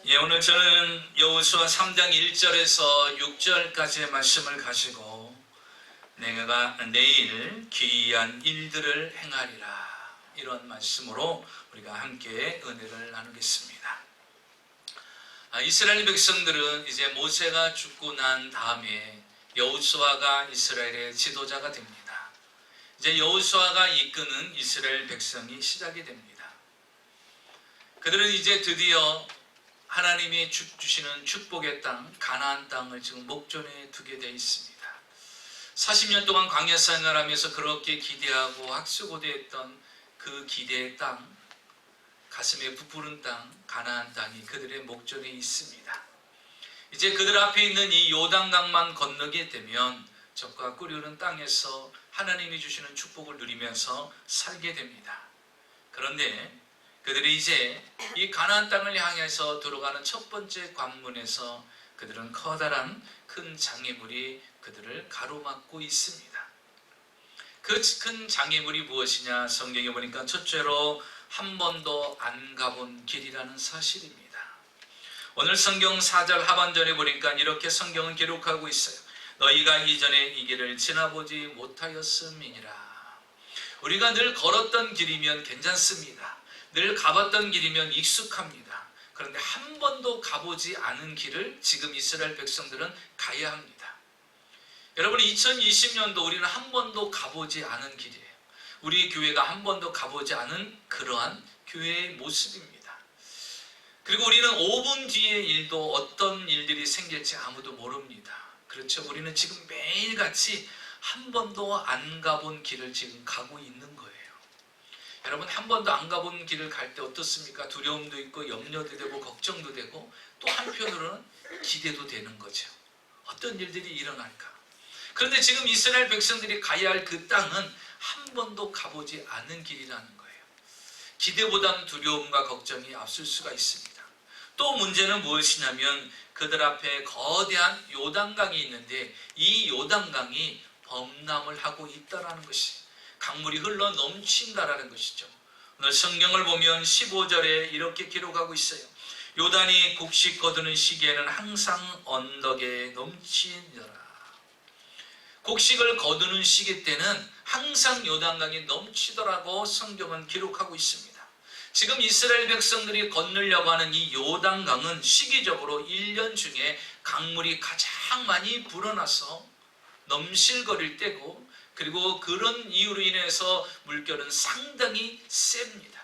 오늘 저는 여호수아 3장 1절에서 6절까지의 말씀을 가지고 내가 내일 기이한 일들을 행하리라, 이런 말씀으로 우리가 함께 은혜를 나누겠습니다. 이스라엘 백성들은 이제 모세가 죽고 난 다음에 여호수아가 이스라엘의 지도자가 됩니다. 이제 여호수아가 이끄는 이스라엘 백성이 시작이 됩니다. 그들은 이제 드디어 하나님이 주시는 축복의 땅, 가나안 땅을 지금 목전에 두게 되어 있습니다. 40년 동안 광야 생활하면서 그렇게 기대하고 학수고대했던 그 기대의 땅, 가슴에 부푸는 땅, 가나안 땅이 그들의 목전에 있습니다. 이제 그들 앞에 있는 이 요단강만 건너게 되면 적과 꿀이 땅에서 하나님이 주시는 축복을 누리면서 살게 됩니다. 그런데 그들이 이제 이 가나안 땅을 향해서 들어가는 첫 번째 관문에서 그들은 커다란 큰 장애물이 그들을 가로막고 있습니다. 그 큰 장애물이 무엇이냐? 성경에 보니까 첫째로 한 번도 안 가본 길이라는 사실입니다. 오늘 성경 4절 하반절에 보니까 이렇게 성경은 기록하고 있어요. 너희가 이전에 이 길을 지나보지 못하였음이니라. 우리가 늘 걸었던 길이면 괜찮습니다. 늘 가봤던 길이면 익숙합니다. 그런데 한 번도 가보지 않은 길을 지금 이스라엘 백성들은 가야 합니다. 여러분, 2020년도 우리는 한 번도 가보지 않은 길이에요. 우리 교회가 한 번도 가보지 않은 그러한 교회의 모습입니다. 그리고 우리는 5분 뒤의 일도 어떤 일들이 생길지 아무도 모릅니다. 그렇죠? 우리는 지금 매일같이 한 번도 안 가본 길을 지금 가고 있는 거예요. 여러분, 한 번도 안 가본 길을 갈 때 어떻습니까? 두려움도 있고 염려도 되고 걱정도 되고 또 한편으로는 기대도 되는 거죠. 어떤 일들이 일어날까? 그런데 지금 이스라엘 백성들이 가야 할 그 땅은 한 번도 가보지 않은 길이라는 거예요. 기대보다는 두려움과 걱정이 앞설 수가 있습니다. 또 문제는 무엇이냐면 그들 앞에 거대한 요단강이 있는데 이 요단강이 범람을 하고 있다는 것이, 강물이 흘러 넘친다라는 것이죠. 오늘 성경을 보면 15절에 이렇게 기록하고 있어요. 요단이 곡식 거두는 시기에는 항상 언덕에 넘치더라. 곡식을 거두는 시기 때는 항상 요단강이 넘치더라고 성경은 기록하고 있습니다. 지금 이스라엘 백성들이 건너려고 하는 이 요단강은 시기적으로 1년 중에 강물이 가장 많이 불어나서 넘실거릴 때고, 그리고 그런 이유로 인해서 물결은 상당히 셉니다.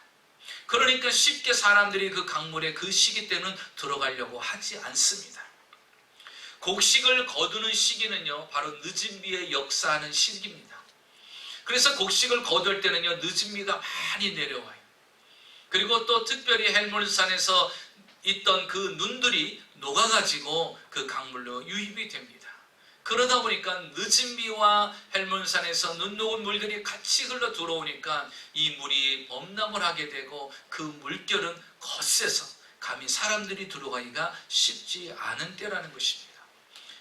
그러니까 쉽게 사람들이 그 강물에 그 시기 때는 들어가려고 하지 않습니다. 곡식을 거두는 시기는요, 바로 늦은 비에 역사하는 시기입니다. 그래서 곡식을 거둘 때는요, 늦은 비가 많이 내려와요. 그리고 또 특별히 헬몬산에서 있던 그 눈들이 녹아가지고 그 강물로 유입이 됩니다. 그러다 보니까 늦은 비와 헬몬산에서 눈 녹은 물들이 같이 흘러 들어오니까 이 물이 범람을 하게 되고 그 물결은 거세서 감히 사람들이 들어가기가 쉽지 않은 때라는 것입니다.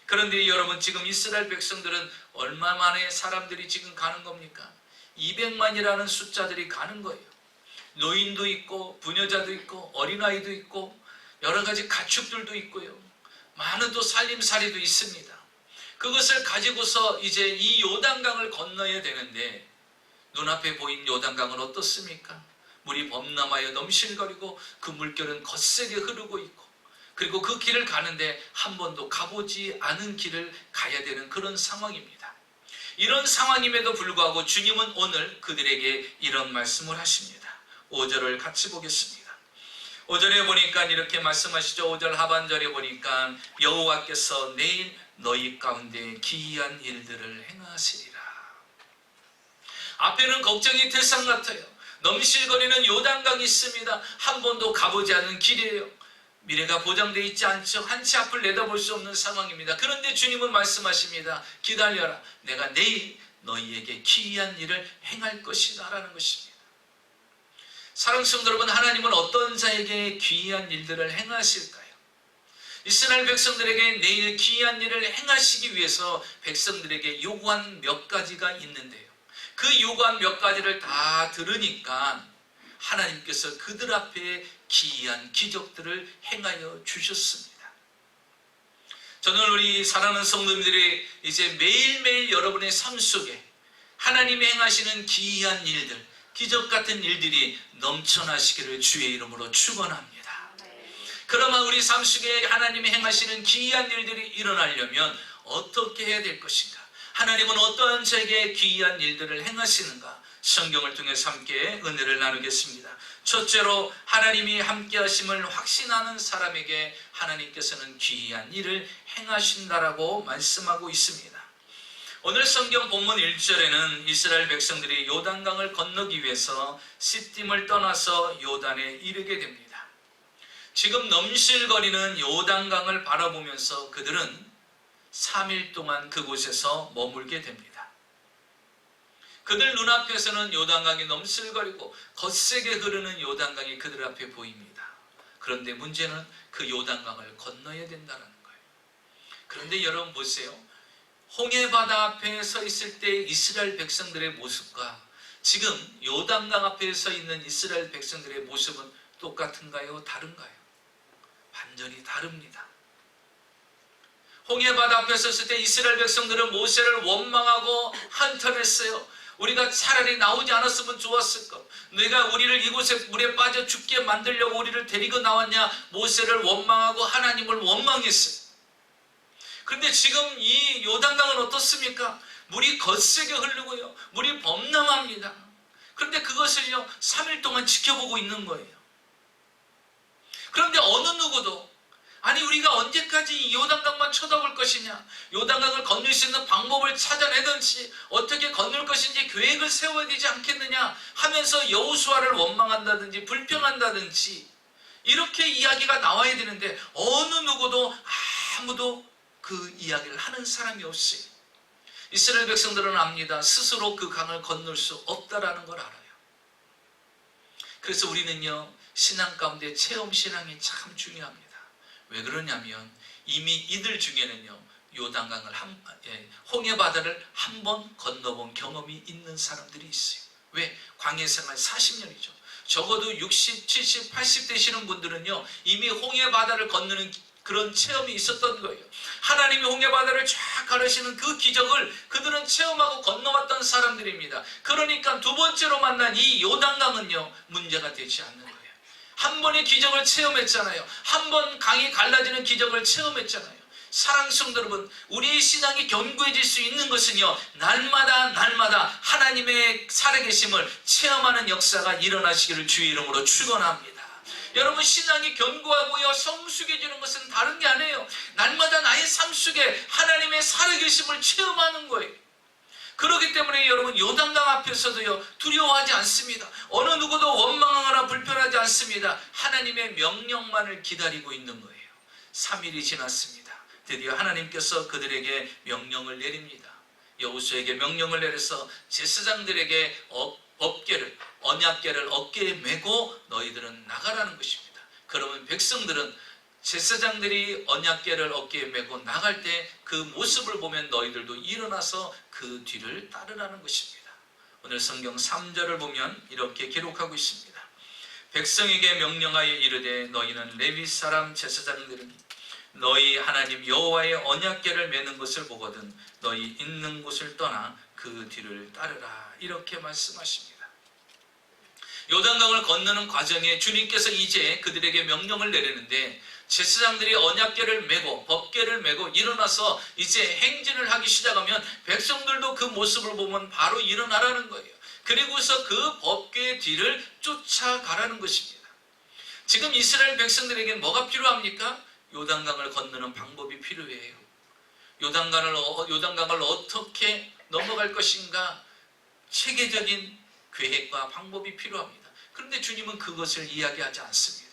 그런데 여러분, 지금 이스라엘 백성들은 얼마 만에 사람들이 지금 가는 겁니까? 200만이라는 숫자들이 가는 거예요. 노인도 있고 부녀자도 있고 어린아이도 있고 여러 가지 가축들도 있고요. 많은 또 살림살이도 있습니다. 그것을 가지고서 이제 이 요단강을 건너야 되는데 눈앞에 보인 요단강은 어떻습니까? 물이 범람하여 넘실거리고 그 물결은 거세게 흐르고 있고, 그리고 그 길을 가는데 한 번도 가보지 않은 길을 가야 되는 그런 상황입니다. 이런 상황임에도 불구하고 주님은 오늘 그들에게 이런 말씀을 하십니다. 5절을 같이 보겠습니다. 5절에 보니까 이렇게 말씀하시죠. 5절 하반절에 보니까 여호와께서 내일 너희 가운데 기이한 일들을 행하시리라. 앞에는 걱정이 들상 같아요. 넘실거리는 요단강이 있습니다. 한 번도 가보지 않은 길이에요. 미래가 보장되어 있지 않죠. 한치 앞을 내다볼 수 없는 상황입니다. 그런데 주님은 말씀하십니다. 기다려라. 내가 내일 너희에게 기이한 일을 행할 것이다 라는 것입니다. 사랑하는 성도 여러분, 하나님은 어떤 자에게 기이한 일들을 행하실까요? 이스라엘 백성들에게 내일 기이한 일을 행하시기 위해서 백성들에게 요구한 몇 가지가 있는데요. 그 요구한 몇 가지를 다 들으니까 하나님께서 그들 앞에 기이한 기적들을 행하여 주셨습니다. 저는 우리 사랑하는 성도님들이 이제 매일매일 여러분의 삶 속에 하나님이 행하시는 기이한 일들, 기적 같은 일들이 넘쳐나시기를 주의 이름으로 축원합니다. 그러면 우리 삶 속에 하나님이 행하시는 기이한 일들이 일어나려면 어떻게 해야 될 것인가? 하나님은 어떠한 저에게 기이한 일들을 행하시는가? 성경을 통해서 함께 은혜를 나누겠습니다. 첫째로 하나님이 함께 하심을 확신하는 사람에게 하나님께서는 기이한 일을 행하신다라고 말씀하고 있습니다. 오늘 성경 본문 1절에는 이스라엘 백성들이 요단강을 건너기 위해서 시딤을 떠나서 요단에 이르게 됩니다. 지금 넘실거리는 요단강을 바라보면서 그들은 3일 동안 그곳에서 머물게 됩니다. 그들 눈앞에서는 요단강이 넘실거리고 거세게 흐르는 요단강이 그들 앞에 보입니다. 그런데 문제는 그 요단강을 건너야 된다는 거예요. 그런데 여러분 보세요. 홍해바다 앞에 서 있을 때 이스라엘 백성들의 모습과 지금 요단강 앞에 서 있는 이스라엘 백성들의 모습은 똑같은가요? 다른가요? 완전히 다릅니다. 홍해바다 앞에 섰을 때 이스라엘 백성들은 모세를 원망하고 한탄했어요. 우리가 차라리 나오지 않았으면 좋았을 것. 내가 우리를 이곳에 물에 빠져 죽게 만들려고 우리를 데리고 나왔냐? 모세를 원망하고 하나님을 원망했어요. 그런데 지금 이 요단강은 어떻습니까? 물이 거세게 흐르고요. 물이 범람합니다. 그런데 그것을요 3일 동안 지켜보고 있는 거예요. 그런데 어느 누구도 아니 우리가 언제까지 이 요단강만 쳐다볼 것이냐, 요단강을 건널 수 있는 방법을 찾아내든지 어떻게 건널 것인지 계획을 세워야 되지 않겠느냐 하면서 여호수아를 원망한다든지 불평한다든지 이렇게 이야기가 나와야 되는데 어느 누구도 아무도 그 이야기를 하는 사람이 없이 이스라엘 백성들은 압니다. 스스로 그 강을 건널 수 없다라는 걸 알아요. 그래서 우리는요 신앙 가운데 체험신앙이 참 중요합니다. 왜 그러냐면 이미 이들 중에는요 요단강을 홍해바다를 한 번 건너본 경험이 있는 사람들이 있어요. 왜? 광야생활 40년이죠. 적어도 60, 70, 80 되시는 분들은요 이미 홍해바다를 건너는 그런 체험이 있었던 거예요. 하나님이 홍해바다를 쫙 가르시는 그 기적을 그들은 체험하고 건너왔던 사람들입니다. 그러니까 두 번째로 만난 이 요단강은요 문제가 되지 않는 거예요. 한 번의 기적을 체험했잖아요. 한 번 강이 갈라지는 기적을 체험했잖아요. 사랑하는 성도 여러분, 우리의 신앙이 견고해질 수 있는 것은요 날마다 하나님의 살아계심을 체험하는 역사가 일어나시기를 주의 이름으로 축원합니다. 여러분 신앙이 견고하고요 성숙해지는 것은 다른 게 아니에요. 날마다 나의 삶 속에 하나님의 살아계심을 체험하는 거예요. 그렇기 때문에 여러분 요단강 앞에서도요 두려워하지 않습니다. 어느 누구도 원망하거나 불편하지 않습니다. 하나님의 명령만을 기다리고 있는 거예요. 3일이 지났습니다. 드디어 하나님께서 그들에게 명령을 내립니다. 여호수아에게 명령을 내려서 제사장들에게 법궤를 언약궤를 어깨에 메고 너희들은 나가라는 것입니다. 그러면 백성들은 제사장들이 언약궤를 어깨에 메고 나갈 때 그 모습을 보면 너희들도 일어나서 그 뒤를 따르라는 것입니다. 오늘 성경 3절을 보면 이렇게 기록하고 있습니다. 백성에게 명령하여 이르되 너희는 레위 사람 제사장들은 너희 하나님 여호와의 언약궤를 메는 것을 보거든 너희 있는 곳을 떠나 그 뒤를 따르라 이렇게 말씀하십니다. 요단강을 건너는 과정에 주님께서 이제 그들에게 명령을 내리는데 제사장들이 언약궤를 메고 법궤를 메고 일어나서 이제 행진을 하기 시작하면 백성들도 그 모습을 보면 바로 일어나라는 거예요. 그리고서 그 법궤의 뒤를 쫓아가라는 것입니다. 지금 이스라엘 백성들에게는 뭐가 필요합니까? 요단강을 건너는 방법이 필요해요. 요단강을 어떻게 넘어갈 것인가 체계적인 계획과 방법이 필요합니다. 그런데 주님은 그것을 이야기하지 않습니다.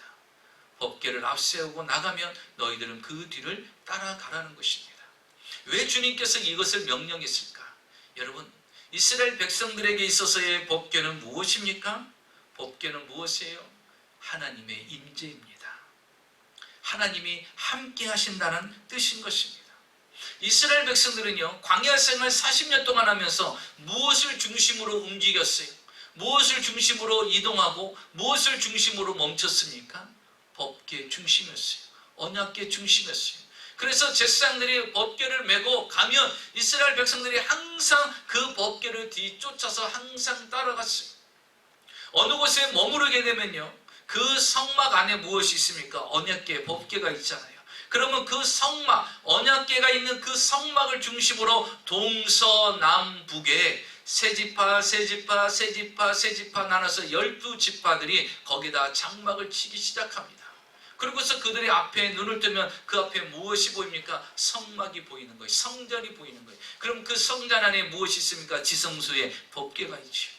법궤를 앞세우고 나가면 너희들은 그 뒤를 따라가라는 것입니다. 왜 주님께서 이것을 명령했을까? 여러분 이스라엘 백성들에게 있어서의 법궤는 무엇입니까? 법궤는 무엇이에요? 하나님의 임재입니다. 하나님이 함께 하신다는 뜻인 것입니다. 이스라엘 백성들은요 광야 생활 40년 동안 하면서 무엇을 중심으로 움직였어요? 무엇을 중심으로 이동하고 무엇을 중심으로 멈췄습니까? 법궤 중심이었어요. 언약궤 중심이었어요. 그래서 제사장들이 법궤를 메고 가면 이스라엘 백성들이 항상 그 법궤를 뒤쫓아서 항상 따라갔어요. 어느 곳에 머무르게 되면요, 그 성막 안에 무엇이 있습니까? 언약궤, 법궤가 있잖아요. 그러면 그 성막, 언약궤가 있는 그 성막을 중심으로 동서남북에 세 지파 나눠서 12지파들이 거기다 장막을 치기 시작합니다. 그리고서 그들의 앞에 눈을 뜨면 그 앞에 무엇이 보입니까? 성막이 보이는 거예요. 성전이 보이는 거예요. 그럼 그 성전 안에 무엇이 있습니까? 지성소에 법궤가 있죠.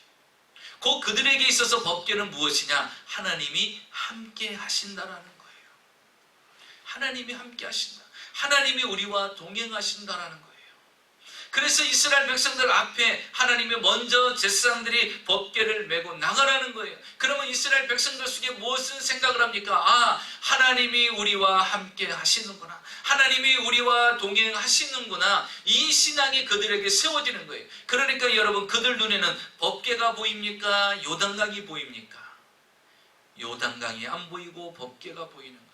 그들에게 있어서 법궤는 무엇이냐? 하나님이 함께 하신다라는 거예요. 하나님이 함께 하신다. 하나님이 우리와 동행하신다라는 거예요. 그래서 이스라엘 백성들 앞에 하나님이 먼저 제사장들이 법궤를 메고 나가라는 거예요. 그러면 이스라엘 백성들 속에 무엇을 생각을 합니까? 하나님이 우리와 함께 하시는구나. 하나님이 우리와 동행하시는구나. 이 신앙이 그들에게 세워지는 거예요. 그러니까 여러분, 그들 눈에는 법궤가 보입니까? 요단강이 보입니까? 요단강이 안 보이고 법궤가 보이는 거예요.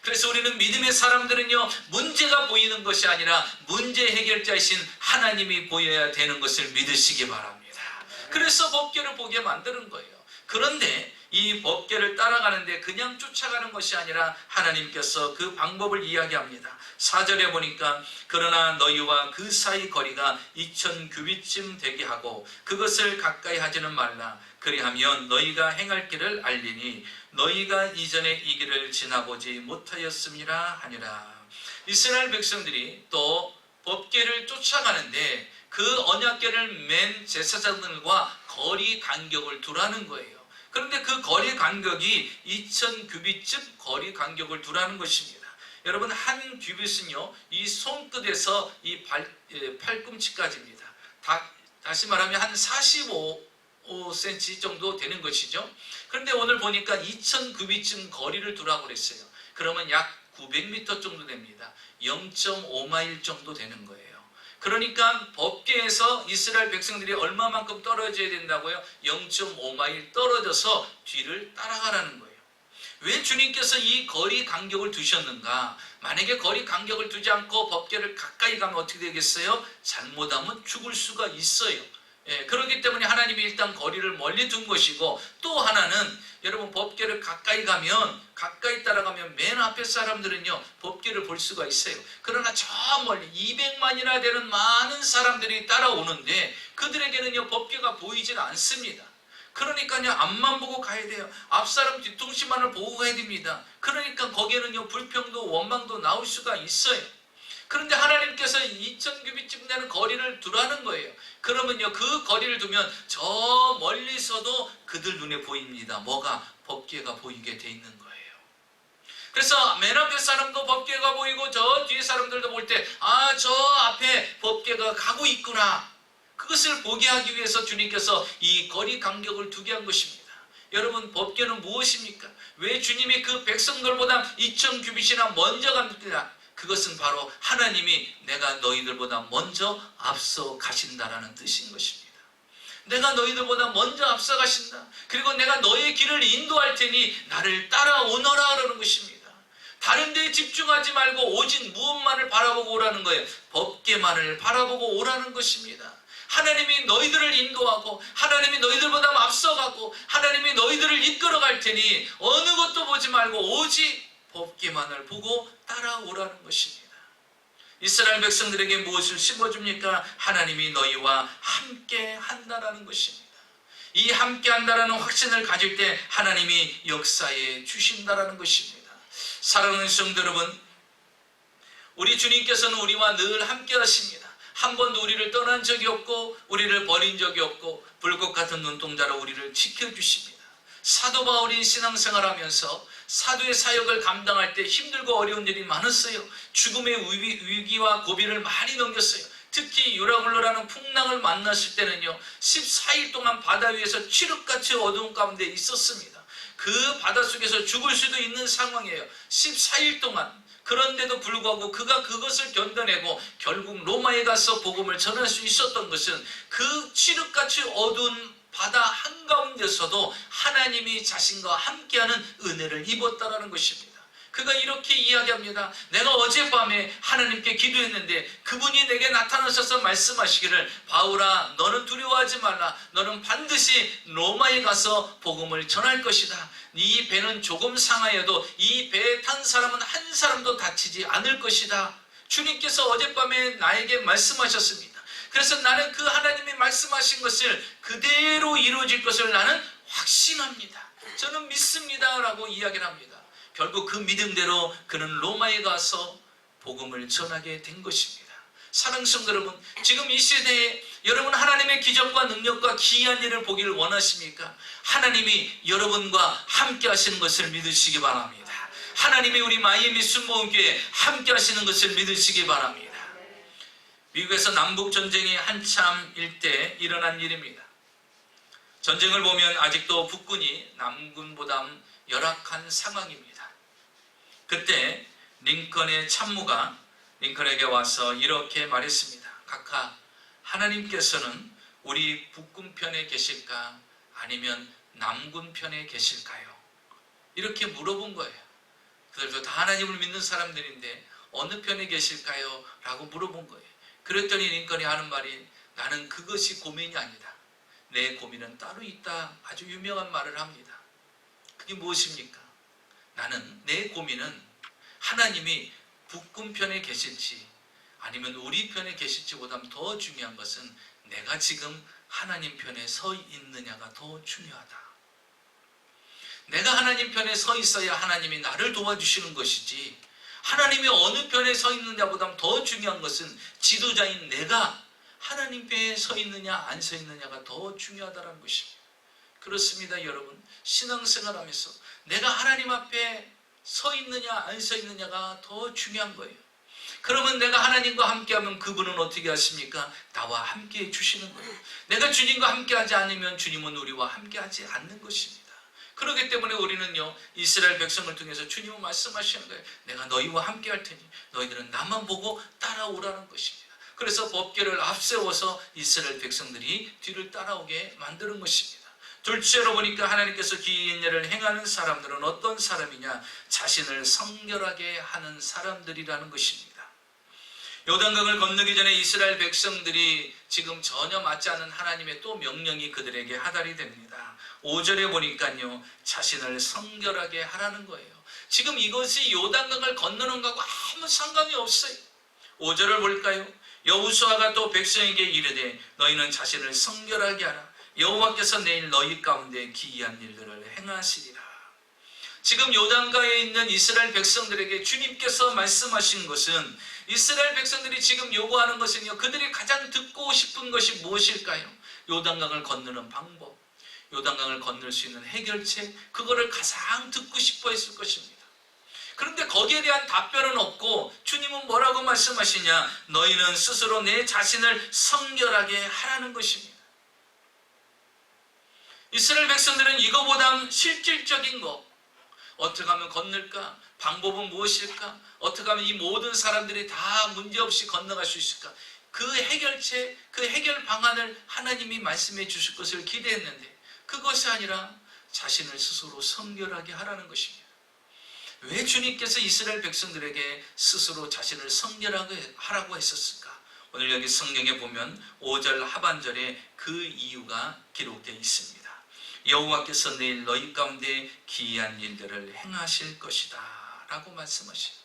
그래서 우리는 믿음의 사람들은요, 문제가 보이는 것이 아니라 문제 해결자이신 하나님이 보여야 되는 것을 믿으시기 바랍니다. 그래서 법궤를 보게 만드는 거예요. 그런데 이 법궤를 따라가는데 그냥 쫓아가는 것이 아니라 하나님께서 그 방법을 이야기합니다. 4절에 보니까 그러나 너희와 그 사이 거리가 2000규빗쯤 되게 하고 그것을 가까이 하지는 말라. 그리하면 너희가 행할 길을 알리니 너희가 이전에 이 길을 지나보지 못하였음이라 하니라. 이스라엘 백성들이 또 법궤를 쫓아가는데 그 언약궤를 맨 제사장들과 거리 간격을 두라는 거예요. 그런데 그 거리 간격이 2000규빗쯤 거리 간격을 두라는 것입니다. 여러분, 한 규빗은요, 이 손끝에서 이 팔꿈치까지입니다. 다시 말하면 한 45cm 정도 되는 것이죠. 그런데 오늘 보니까 2000규빗쯤 거리를 두라고 그랬어요. 그러면 약 900m 정도 됩니다. 0.5마일 정도 되는 거예요. 그러니까 법궤에서 이스라엘 백성들이 얼마만큼 떨어져야 된다고요? 0.5마일 떨어져서 뒤를 따라가라는 거예요. 왜 주님께서 이 거리 간격을 두셨는가? 만약에 거리 간격을 두지 않고 법궤를 가까이 가면 어떻게 되겠어요? 잘못하면 죽을 수가 있어요. 그렇기 때문에 하나님이 일단 거리를 멀리 둔 것이고, 또 하나는 여러분, 법궤를 가까이 따라가면 맨 앞에 사람들은요 법궤를 볼 수가 있어요. 그러나 저 멀리 200만이나 되는 많은 사람들이 따라오는데 그들에게는요 법궤가 보이질 않습니다. 그러니까요 앞만 보고 가야 돼요. 앞사람 뒤통수만을 보고 가야 됩니다. 그러니까 거기에는요 불평도 원망도 나올 수가 있어요. 그런데 하나님께서 2000규빗쯤 되는 거리를 두라는 거예요. 그러면요 그 거리를 두면 저 멀리서도 그들 눈에 보입니다. 뭐가? 법궤가 보이게 돼 있는 거예요. 그래서 맨 앞에 사람도 법궤가 보이고 저 뒤에 사람들도 볼 때 저 앞에 법궤가 가고 있구나. 그것을 보게 하기 위해서 주님께서 이 거리 간격을 두게 한 것입니다. 여러분, 법궤는 무엇입니까? 왜 주님이 그 백성들보다 2000규빗이나 먼저 갑니까? 그것은 바로 하나님이 내가 너희들보다 먼저 앞서 가신다라는 뜻인 것입니다. 내가 너희들보다 먼저 앞서 가신다. 그리고 내가 너의 길을 인도할 테니 나를 따라오너라 그러는 것입니다. 다른 데에 집중하지 말고 오직 무엇만을 바라보고 오라는 거예요. 법궤만을 바라보고 오라는 것입니다. 하나님이 너희들을 인도하고 하나님이 너희들보다 앞서가고 하나님이 너희들을 이끌어갈 테니 어느 것도 보지 말고 오직 법궤만을 보고 따라오라는 것입니다. 이스라엘 백성들에게 무엇을 심어줍니까? 하나님이 너희와 함께 한다라는 것입니다. 이 함께 한다라는 확신을 가질 때 하나님이 역사에 주신다라는 것입니다. 사랑하는 성도 여러분, 우리 주님께서는 우리와 늘 함께 하십니다. 한 번도 우리를 떠난 적이 없고 우리를 버린 적이 없고 불꽃 같은 눈동자로 우리를 지켜주십니다. 사도 바울이 신앙생활하면서 사도의 사역을 감당할 때 힘들고 어려운 일이 많았어요. 죽음의 위기와 고비를 많이 넘겼어요. 특히 유라굴로라는 풍랑을 만났을 때는요 14일 동안 바다 위에서 칠흑같이 어두운 가운데 있었습니다. 그 바다 속에서 죽을 수도 있는 상황이에요. 14일 동안. 그런데도 불구하고 그가 그것을 견뎌내고 결국 로마에 가서 복음을 전할 수 있었던 것은 그 칠흑같이 어두운 바다 한가운데서도 하나님이 자신과 함께하는 은혜를 입었다라는 것입니다. 그가 이렇게 이야기합니다. 내가 어젯밤에 하나님께 기도했는데 그분이 내게 나타나셔서 말씀하시기를 바울아 너는 두려워하지 말라. 너는 반드시 로마에 가서 복음을 전할 것이다. 네 배는 조금 상하여도 이 배에 탄 사람은 한 사람도 다치지 않을 것이다. 주님께서 어젯밤에 나에게 말씀하셨습니다. 그래서 나는 그 하나님이 말씀하신 것을 그대로 이루어질 것을 나는 확신합니다. 저는 믿습니다 라고 이야기를 합니다. 결국 그 믿음대로 그는 로마에 가서 복음을 전하게 된 것입니다. 사랑하는 성도 여러분, 지금 이 시대에 여러분 하나님의 기적과 능력과 기이한 일을 보기를 원하십니까? 하나님이 여러분과 함께 하시는 것을 믿으시기 바랍니다. 하나님이 우리 마이애미 순복음교회에 함께 하시는 것을 믿으시기 바랍니다. 미국에서 남북전쟁이 한참일 때 일어난 일입니다. 전쟁을 보면 아직도 북군이 남군보다 열악한 상황입니다. 그때 링컨의 참모가 링컨에게 와서 이렇게 말했습니다. 각하, 하나님께서는 우리 북군 편에 계실까 아니면 남군 편에 계실까요? 이렇게 물어본 거예요. 그들도 다 하나님을 믿는 사람들인데 어느 편에 계실까요? 라고 물어본 거예요. 그랬더니 링컨이 하는 말이 나는 그것이 고민이 아니다. 내 고민은 따로 있다. 아주 유명한 말을 합니다. 그게 무엇입니까? 나는 내 고민은 하나님이 북군 편에 계실지 아니면 우리 편에 계실지보다 더 중요한 것은 내가 지금 하나님 편에 서 있느냐가 더 중요하다. 내가 하나님 편에 서 있어야 하나님이 나를 도와주시는 것이지 하나님이 어느 편에 서 있느냐보다 더 중요한 것은 지도자인 내가 하나님 편에 서 있느냐 안 서 있느냐가 더 중요하다는 것입니다. 그렇습니다. 여러분 신앙생활하면서 내가 하나님 앞에 서 있느냐 안 서 있느냐가 더 중요한 거예요. 그러면 내가 하나님과 함께하면 그분은 어떻게 하십니까? 나와 함께해 주시는 거예요. 내가 주님과 함께하지 않으면 주님은 우리와 함께하지 않는 것입니다. 그렇기 때문에 우리는요 이스라엘 백성을 통해서 주님은 말씀하시는 거예요. 내가 너희와 함께할 테니 너희들은 나만 보고 따라오라는 것입니다. 그래서 법궤를 앞세워서 이스라엘 백성들이 뒤를 따라오게 만드는 것입니다. 둘째로 보니까 하나님께서 기이한 일을 행하는 사람들은 어떤 사람이냐? 자신을 성결하게 하는 사람들이라는 것입니다. 요단강을 건너기 전에 이스라엘 백성들이 지금 전혀 맞지 않는 하나님의 또 명령이 그들에게 하달이 됩니다. 5절에 보니까요 자신을 성결하게 하라는 거예요. 지금 이것이 요단강을 건너는 것하고 아무 상관이 없어요. 5절을 볼까요? 여호수아가 또 백성에게 이르되 너희는 자신을 성결하게 하라. 여호와께서 내일 너희 가운데 기이한 일들을 행하시리라. 지금 요단가에 있는 이스라엘 백성들에게 주님께서 말씀하신 것은 이스라엘 백성들이 지금 요구하는 것은요 그들이 가장 듣고 싶은 것이 무엇일까요? 요단강을 건너는 방법, 요단강을 건널 수 있는 해결책, 그거를 가장 듣고 싶어 했을 것입니다. 그런데 거기에 대한 답변은 없고 주님은 뭐라고 말씀하시냐? 너희는 스스로 내 자신을 성결하게 하라는 것입니다. 이스라엘 백성들은 이거보다 실질적인 것, 어떻게 하면 건널까? 방법은 무엇일까? 어떻게 하면 이 모든 사람들이 다 문제없이 건너갈 수 있을까? 그 해결책, 그 해결 방안을 하나님이 말씀해 주실 것을 기대했는데 그것이 아니라 자신을 스스로 성결하게 하라는 것입니다. 왜 주님께서 이스라엘 백성들에게 스스로 자신을 성결하게 하라고 했었을까? 오늘 여기 성경에 보면 5절 하반절에 그 이유가 기록되어 있습니다. 여호와께서 내일 너희 가운데 기이한 일들을 행하실 것이다 라고 말씀하십니다.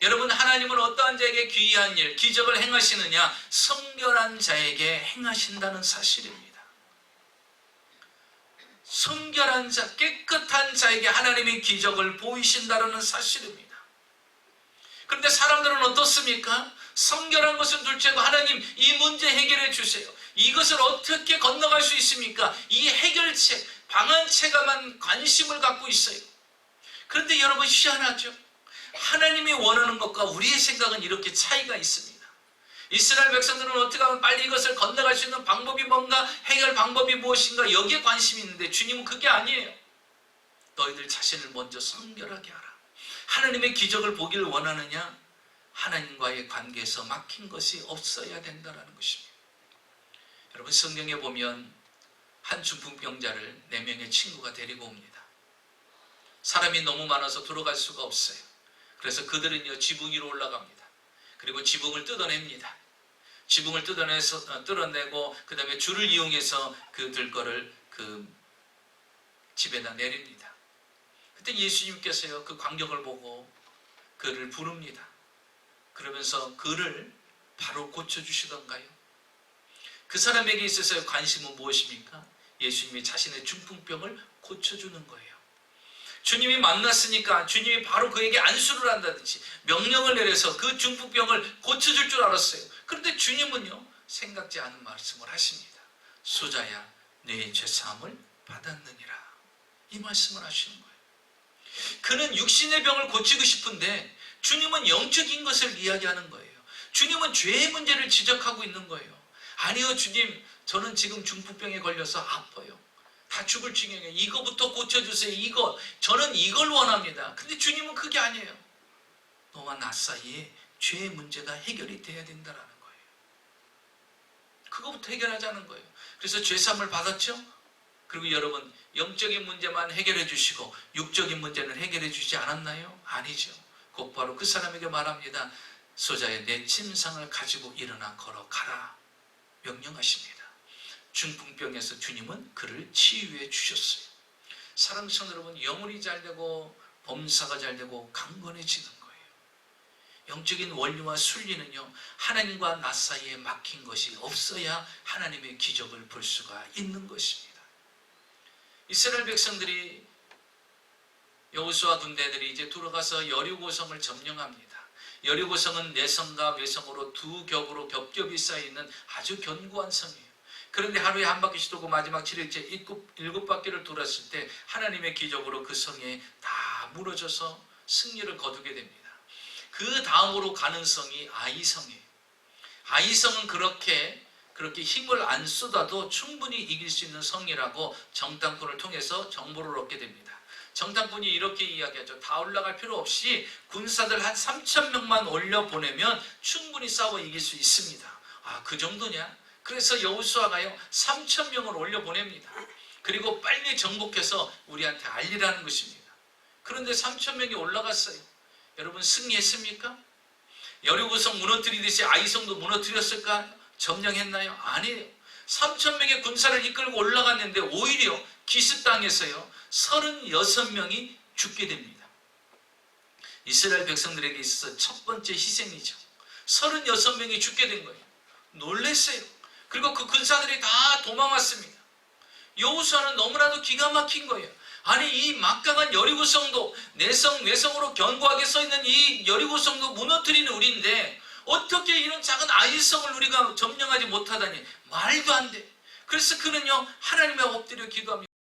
여러분 하나님은 어떠한 자에게 기이한 일, 기적을 행하시느냐? 성결한 자에게 행하신다는 사실입니다. 성결한 자, 깨끗한 자에게 하나님이 기적을 보이신다는 사실입니다. 그런데 사람들은 어떻습니까? 성결한 것은 둘째고 하나님 이 문제 해결해 주세요. 이것을 어떻게 건너갈 수 있습니까? 이 해결책, 방안책에만 관심을 갖고 있어요. 그런데 여러분 희한하죠? 하나님이 원하는 것과 우리의 생각은 이렇게 차이가 있습니다. 이스라엘 백성들은 어떻게 하면 빨리 이것을 건너갈 수 있는 방법이 뭔가, 해결 방법이 무엇인가 여기에 관심이 있는데 주님은 그게 아니에요. 너희들 자신을 먼저 성결하게 하라. 하나님의 기적을 보기를 원하느냐? 하나님과의 관계에서 막힌 것이 없어야 된다는 것입니다. 여러분 성경에 보면 한 중풍병자를 4명의 친구가 데리고 옵니다. 사람이 너무 많아서 들어갈 수가 없어요. 그래서 그들은요 지붕 위로 올라갑니다. 그리고 지붕을 뜯어냅니다. 지붕을 뜯어내고 그 다음에 줄을 이용해서 그들 거를 그 집에다 내립니다. 그때 예수님께서요 그 광경을 보고 그를 부릅니다. 그러면서 그를 바로 고쳐주시던가요? 그 사람에게 있어서의 관심은 무엇입니까? 예수님이 자신의 중풍병을 고쳐주는 거예요. 주님이 만났으니까 주님이 바로 그에게 안수를 한다든지 명령을 내려서 그 중풍병을 고쳐줄 줄 알았어요. 그런데 주님은요 생각지 않은 말씀을 하십니다. 수자야 내 죄사함을 받았느니라. 이 말씀을 하시는 거예요. 그는 육신의 병을 고치고 싶은데 주님은 영적인 것을 이야기하는 거예요. 주님은 죄의 문제를 지적하고 있는 거예요. 아니요 주님, 저는 지금 중풍병에 걸려서 아파요. 다 죽을 지경이에요. 이거부터 고쳐주세요. 저는 이걸 원합니다. 근데 주님은 그게 아니에요. 너와 나 사이에 죄의 문제가 해결이 돼야 된다는 거예요. 그거부터 해결하자는 거예요. 그래서 죄사함을 받았죠? 그리고 여러분, 영적인 문제만 해결해 주시고 육적인 문제는 해결해 주지 않았나요? 아니죠. 곧바로 그 사람에게 말합니다. 소자야, 내 침상을 가지고 일어나 걸어가라. 명령하십니다. 중풍병에서 주님은 그를 치유해 주셨어요. 사랑하는 성도 여러분, 영혼이 잘되고 범사가 잘되고 강건해지는 거예요. 영적인 원리와 순리는요, 하나님과 나 사이에 막힌 것이 없어야 하나님의 기적을 볼 수가 있는 것입니다. 이스라엘 백성들이, 여호수아 군대들이 이제 들어가서 여리고성을 점령합니다. 여리고성은 내성과 외성으로 두 겹으로 겹겹이 쌓여있는 아주 견고한 성이에요. 그런데 하루에 한 바퀴씩 돌고 마지막 7일째 7바퀴를 돌았을 때 하나님의 기적으로 그 성에 다 무너져서 승리를 거두게 됩니다. 그 다음으로 가는 성이 아이성이에요. 아이성은 그렇게 힘을 안 쏟아도 충분히 이길 수 있는 성이라고 정탐꾼을 통해서 정보를 얻게 됩니다. 정탐꾼이 이렇게 이야기하죠. 다 올라갈 필요 없이 군사들 한 3,000명만 올려보내면 충분히 싸워 이길 수 있습니다. 아, 그 정도냐? 그래서 여호수아가요 3,000명을 올려보냅니다. 그리고 빨리 정복해서 우리한테 알리라는 것입니다. 그런데 3,000명이 올라갔어요. 여러분, 승리했습니까? 여리고성 무너뜨리듯이 아이성도 무너뜨렸을까? 점령했나요? 아니에요. 3,000명의 군사를 이끌고 올라갔는데 오히려 기습 당해서요 36명이 죽게 됩니다. 이스라엘 백성들에게 있어서 첫 번째 희생이죠. 36명이 죽게 된 거예요. 놀랐어요. 그리고 그 군사들이 다 도망왔습니다. 여호수아는 너무나도 기가 막힌 거예요. 아니, 이 막강한 여리고성도 내성 외성으로 견고하게 서있는 이 여리고성도 무너뜨리는 우리인데 어떻게 이런 작은 아이성을 우리가 점령하지 못하다니, 말도 안 돼. 그래서 그는요 하나님에 엎드려 기도합니다.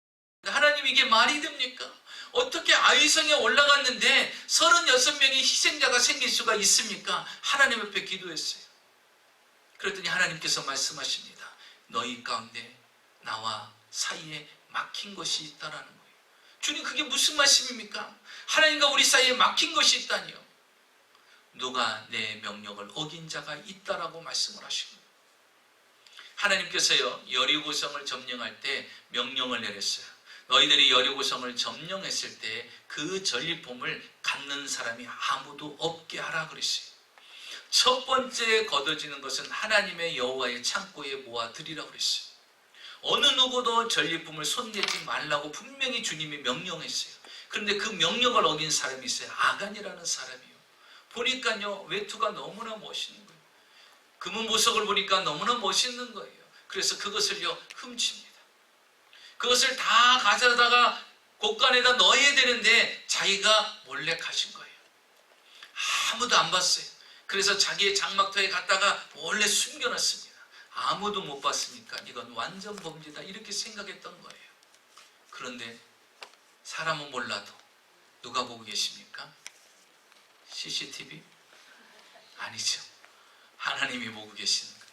하나님, 이게 말이 됩니까? 어떻게 아이성에 올라갔는데 36명의 희생자가 생길 수가 있습니까? 하나님 앞에 기도했어요. 그랬더니 하나님께서 말씀하십니다. 너희 가운데 나와 사이에 막힌 것이 있다라는 거예요. 주님, 그게 무슨 말씀입니까? 하나님과 우리 사이에 막힌 것이 있다니요. 누가 내 명령을 어긴 자가 있다라고 말씀을 하시고, 하나님께서요 여리고성을 점령할 때 명령을 내렸어요. 너희들이 여리고성을 점령했을 때 그 전리품을 갖는 사람이 아무도 없게 하라 그랬어요. 첫 번째 거둬지는 것은 하나님의 여호와의 창고에 모아드리라고 그랬어요. 어느 누구도 전리품을 손대지 말라고 분명히 주님이 명령했어요. 그런데 그 명령을 어긴 사람이 있어요. 아간이라는 사람이요. 보니까요 외투가 너무나 멋있는 거예요. 금은 보석을 보니까 너무나 멋있는 거예요. 그래서 그것을요 훔칩니다. 그것을 다 가져다가 곳간에다 넣어야 되는데 자기가 몰래 가신 거예요. 아무도 안 봤어요. 그래서 자기의 장막터에 갔다가 몰래 숨겨놨습니다. 아무도 못 봤으니까 이건 완전 범죄다 이렇게 생각했던 거예요. 그런데 사람은 몰라도 누가 보고 계십니까? CCTV? 아니죠. 하나님이 보고 계시는 거예요.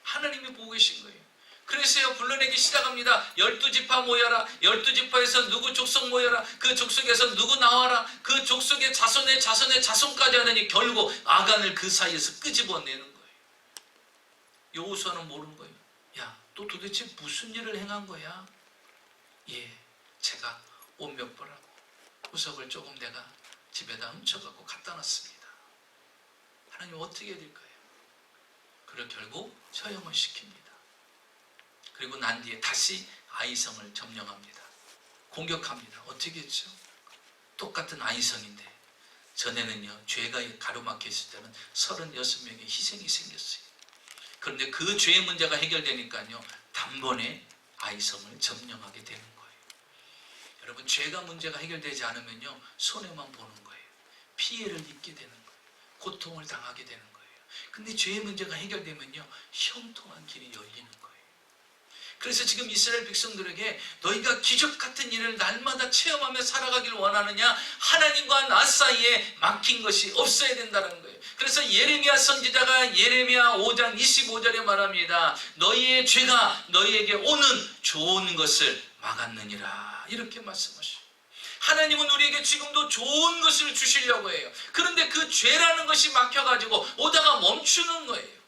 하나님이 보고 계신 거예요. 그래서요 불러내기 시작합니다. 12지파 모여라. 12지파에서 누구 족속 모여라. 그 족속에서 누구 나와라. 그 족속의 자손의 자손까지 하더니 결국 아간을 그 사이에서 끄집어내는 거예요. 여호수아는 모르는 거예요. 야, 또 도대체 무슨 일을 행한 거야? 예, 제가 옷 몇 벌하고 구석을 조금 내가 집에다 훔쳐갖고 갖다 놨습니다. 하나님 어떻게 해야 될까요? 그리고 결국 처형을 시킵니다. 그리고 난 뒤에 다시 아이성을 점령합니다. 공격합니다. 어떻게 했죠? 똑같은 아이성인데 전에는요, 죄가 가로막혀 있을 때는 36명의 희생이 생겼어요. 그런데 그 죄의 문제가 해결되니까요, 단번에 아이성을 점령하게 되는 거예요. 여러분, 죄가 문제가 해결되지 않으면요, 손해만 보는 거예요. 피해를 입게 되는 거예요. 고통을 당하게 되는 거예요. 근데 죄의 문제가 해결되면요, 형통한 길이 열리는 거예요. 그래서 지금 이스라엘 백성들에게 너희가 기적 같은 일을 날마다 체험하며 살아가길 원하느냐? 하나님과 나 사이에 막힌 것이 없어야 된다는 거예요. 그래서 예레미야 선지자가 예레미야 5장 25절에 말합니다. 너희의 죄가 너희에게 오는 좋은 것을 막았느니라. 이렇게 말씀하시죠. 하나님은 우리에게 지금도 좋은 것을 주시려고 해요. 그런데 그 죄라는 것이 막혀가지고 오다가 멈추는 거예요.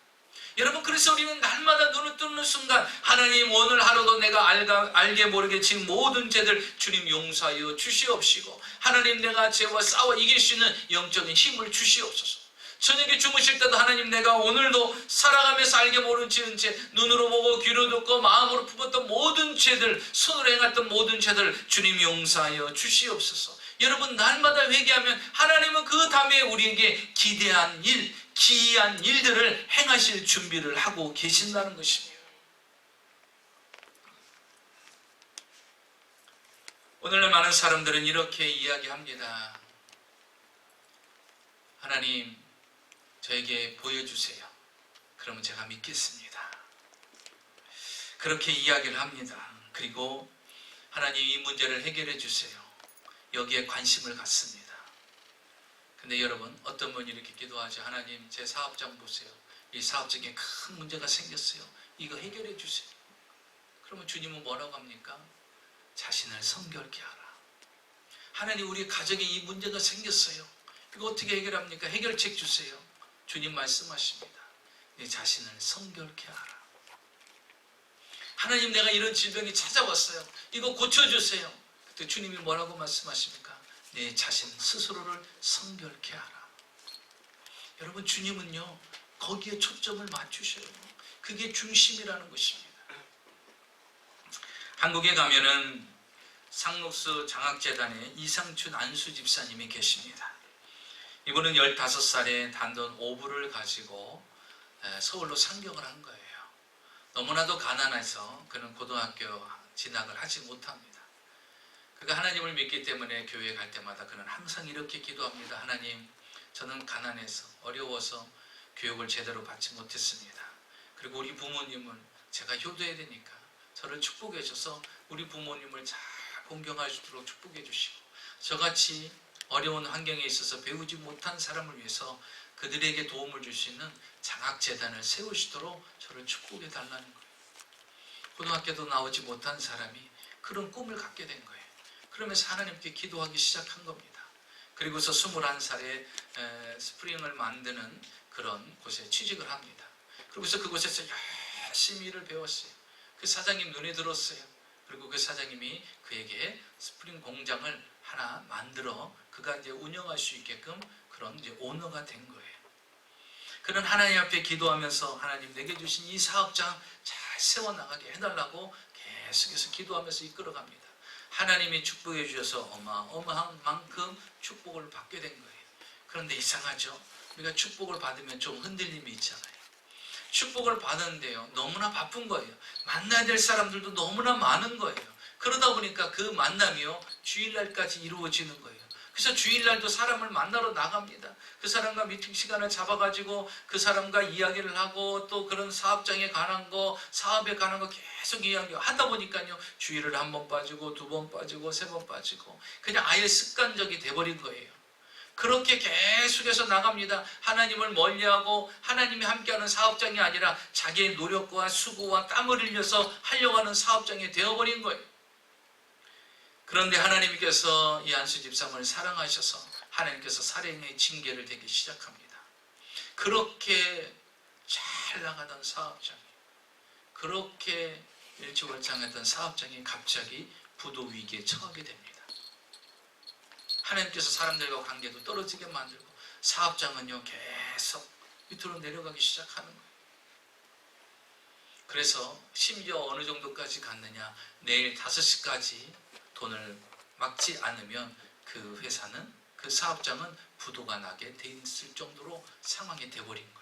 여러분, 그래서 우리는 날마다 눈을 뜨는 순간 하나님, 오늘 하루도 내가 알게 모르게 지은 모든 죄들 주님 용서하여 주시옵시고, 하나님, 내가 죄와 싸워 이길 수 있는 영적인 힘을 주시옵소서. 저녁에 주무실 때도 하나님, 내가 오늘도 살아가면서 알게 모르는 지은 죄, 눈으로 보고 귀로 듣고 마음으로 품었던 모든 죄들, 손으로 행했던 모든 죄들 주님 용서하여 주시옵소서. 여러분, 날마다 회개하면 하나님은 그 다음에 우리에게 기대한 일, 기이한 일들을 행하실 준비를 하고 계신다는 것입니다. 오늘날 많은 사람들은 이렇게 이야기합니다. 하나님, 저에게 보여주세요. 그러면 제가 믿겠습니다. 그렇게 이야기를 합니다. 그리고 하나님, 이 문제를 해결해 주세요. 여기에 관심을 갖습니다. 근데 여러분, 어떤 분이 이렇게 기도하죠. 하나님, 제 사업장 보세요. 이 사업장에 큰 문제가 생겼어요. 이거 해결해 주세요. 그러면 주님은 뭐라고 합니까? 자신을 성결케 하라. 하나님, 우리 가정에 이 문제가 생겼어요. 이거 어떻게 해결합니까? 해결책 주세요. 주님 말씀하십니다. 내 자신을 성결케 하라. 하나님, 내가 이런 질병이 찾아왔어요. 이거 고쳐주세요. 그때 주님이 뭐라고 말씀하십니까? 내 자신 스스로를 성결케 하라. 여러분, 주님은요, 거기에 초점을 맞추셔요. 그게 중심이라는 것입니다. 한국에 가면은 상록수 장학재단에 이상춘 안수 집사님이 계십니다. 이분은 15살에 단돈 5불을 가지고 서울로 상경을 한 거예요. 너무나도 가난해서 그는 고등학교 진학을 하지 못합니다. 그가 하나님을 믿기 때문에 교회에 갈 때마다 그는 항상 이렇게 기도합니다. 하나님, 저는 가난해서 어려워서 교육을 제대로 받지 못했습니다. 그리고 우리 부모님을 제가 효도해야 되니까 저를 축복해 줘서 우리 부모님을 잘 공경할 수 있도록 축복해 주시고, 저같이 어려운 환경에 있어서 배우지 못한 사람을 위해서 그들에게 도움을 줄 수 있는 장학재단을 세우시도록 저를 축복해 달라는 거예요. 고등학교도 나오지 못한 사람이 그런 꿈을 갖게 된 거예요. 그러면서 하나님께 기도하기 시작한 겁니다. 그리고서 21살에 스프링을 만드는 그런 곳에 취직을 합니다. 그리고서 그곳에서 열심히 일을 배웠어요. 그 사장님 눈에 들었어요. 그리고 그 사장님이 그에게 스프링 공장을 하나 만들어 그가 이제 운영할 수 있게끔 그런 이제 오너가 된 거예요. 그는 하나님 앞에 기도하면서 하나님, 내게 주신 이 사업장 잘 세워나가게 해달라고 계속해서 기도하면서 이끌어갑니다. 하나님이 축복해 주셔서 어마어마한 만큼 축복을 받게 된 거예요. 그런데 이상하죠? 우리가 축복을 받으면 좀 흔들림이 있잖아요. 축복을 받았는데요, 너무나 바쁜 거예요. 만나야 될 사람들도 너무나 많은 거예요. 그러다 보니까 그 만남이요, 주일날까지 이루어지는 거예요. 그래서 주일날도 사람을 만나러 나갑니다. 그 사람과 미팅 시간을 잡아가지고 그 사람과 이야기를 하고, 또 그런 사업장에 관한 거, 사업에 관한 거 계속 이야기하다 보니까요, 주일을 한 번 빠지고 2번 빠지고 3번 빠지고 그냥 아예 습관적이 돼버린 거예요. 그렇게 계속해서 나갑니다. 하나님을 멀리하고 하나님이 함께하는 사업장이 아니라 자기의 노력과 수고와 땀을 흘려서 하려고 하는 사업장이 되어버린 거예요. 그런데 하나님께서 이 안수 집사님을 사랑하셔서 하나님께서 살인의 징계를 대기 시작합니다. 그렇게 잘 나가던 사업장이 그렇게 일취월장했던 사업장이 갑자기 부도 위기에 처하게 됩니다. 하나님께서 사람들과 관계도 떨어지게 만들고 사업장은요 계속 밑으로 내려가기 시작하는 거예요. 그래서 심지어 어느 정도까지 갔느냐, 내일 5시까지 돈을 막지 않으면 그 회사는, 그 사업장은 부도가 나게 돼 있을 정도로 상황이 돼버린 거예요.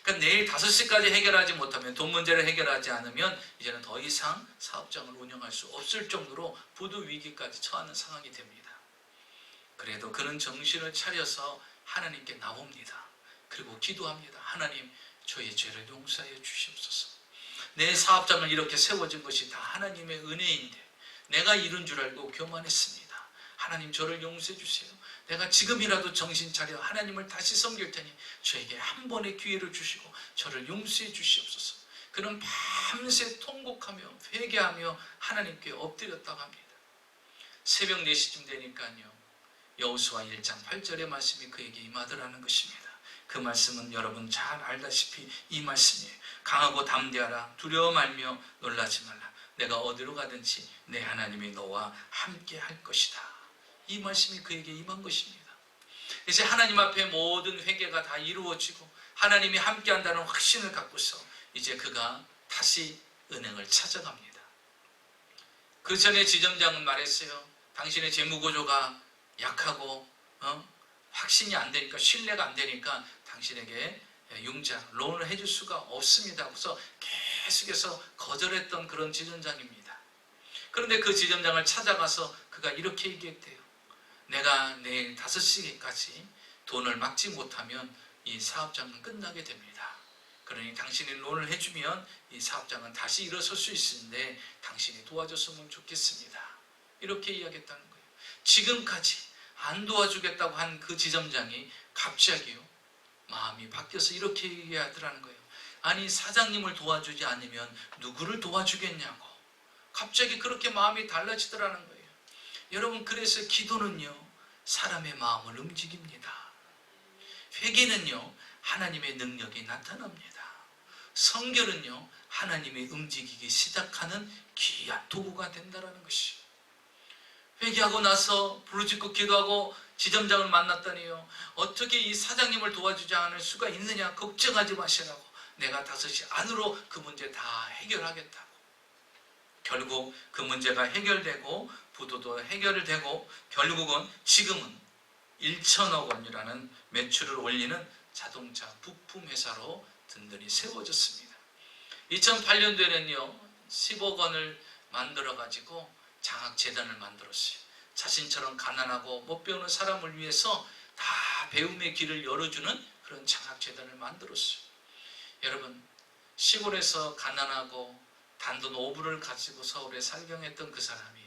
그러니까 내일 5시까지 해결하지 못하면, 돈 문제를 해결하지 않으면 이제는 더 이상 사업장을 운영할 수 없을 정도로 부도 위기까지 처하는 상황이 됩니다. 그래도 그는 정신을 차려서 하나님께 나옵니다. 그리고 기도합니다. 하나님, 저의 죄를 용서하여 주시옵소서. 내 사업장을 이렇게 세워진 것이 다 하나님의 은혜인데 내가 이룬 줄 알고 교만했습니다. 하나님, 저를 용서해 주세요. 내가 지금이라도 정신 차려 하나님을 다시 섬길 테니 저에게 한 번의 기회를 주시고 저를 용서해 주시옵소서. 그는 밤새 통곡하며 회개하며 하나님께 엎드렸다고 합니다. 새벽 4시쯤 되니까요, 여호수아 1장 8절의 말씀이 그에게 임하더라는 것입니다. 그 말씀은 여러분 잘 알다시피 이 말씀이에요. 강하고 담대하라. 두려워 말며 놀라지 말라. 내가 어디로 가든지 내 하나님이 너와 함께 할 것이다. 이 말씀이 그에게 임한 것입니다. 이제 하나님 앞에 모든 회개가 다 이루어지고 하나님이 함께 한다는 확신을 갖고서 이제 그가 다시 은행을 찾아갑니다. 그 전에 지점장은 말했어요. 당신의 재무구조가 약하고 확신이 안 되니까, 신뢰가 안 되니까 당신에게 융자, 론을 해줄 수가 없습니다. 그래서 계속해서 거절했던 그런 지점장입니다. 그런데 그 지점장을 찾아가서 그가 이렇게 얘기했대요. 내가 내일 5시까지 돈을 막지 못하면 이 사업장은 끝나게 됩니다. 그러니 당신이 론을 해주면 이 사업장은 다시 일어설 수 있는데 당신이 도와줬으면 좋겠습니다. 이렇게 이야기했다는 거예요. 지금까지 안 도와주겠다고 한 그 지점장이 갑자기요, 마음이 바뀌어서 이렇게 얘기하더라는 거예요. 아니, 사장님을 도와주지 않으면 누구를 도와주겠냐고. 갑자기 그렇게 마음이 달라지더라는 거예요. 여러분, 그래서 기도는요, 사람의 마음을 움직입니다. 회개는요, 하나님의 능력이 나타납니다. 성결은요, 하나님의 움직이기 시작하는 귀한 도구가 된다는 것이요. 회개하고 나서 부르짖고 기도하고 지점장을 만났더니요, 어떻게 이 사장님을 도와주지 않을 수가 있느냐, 걱정하지 마시라고, 내가 5시 안으로 그 문제 다 해결하겠다고. 결국 그 문제가 해결되고 부도도 해결되고 결국은 지금은 1천억 원이라는 매출을 올리는 자동차 부품 회사로 든든히 세워졌습니다. 2008년도에는요 10억 원을 만들어 가지고 장학재단을 만들었어요. 자신처럼 가난하고 못 배우는 사람을 위해서 다 배움의 길을 열어주는 그런 장학재단을 만들었어요. 여러분, 시골에서 가난하고 단돈 5불을 가지고 서울에 살경했던 그 사람이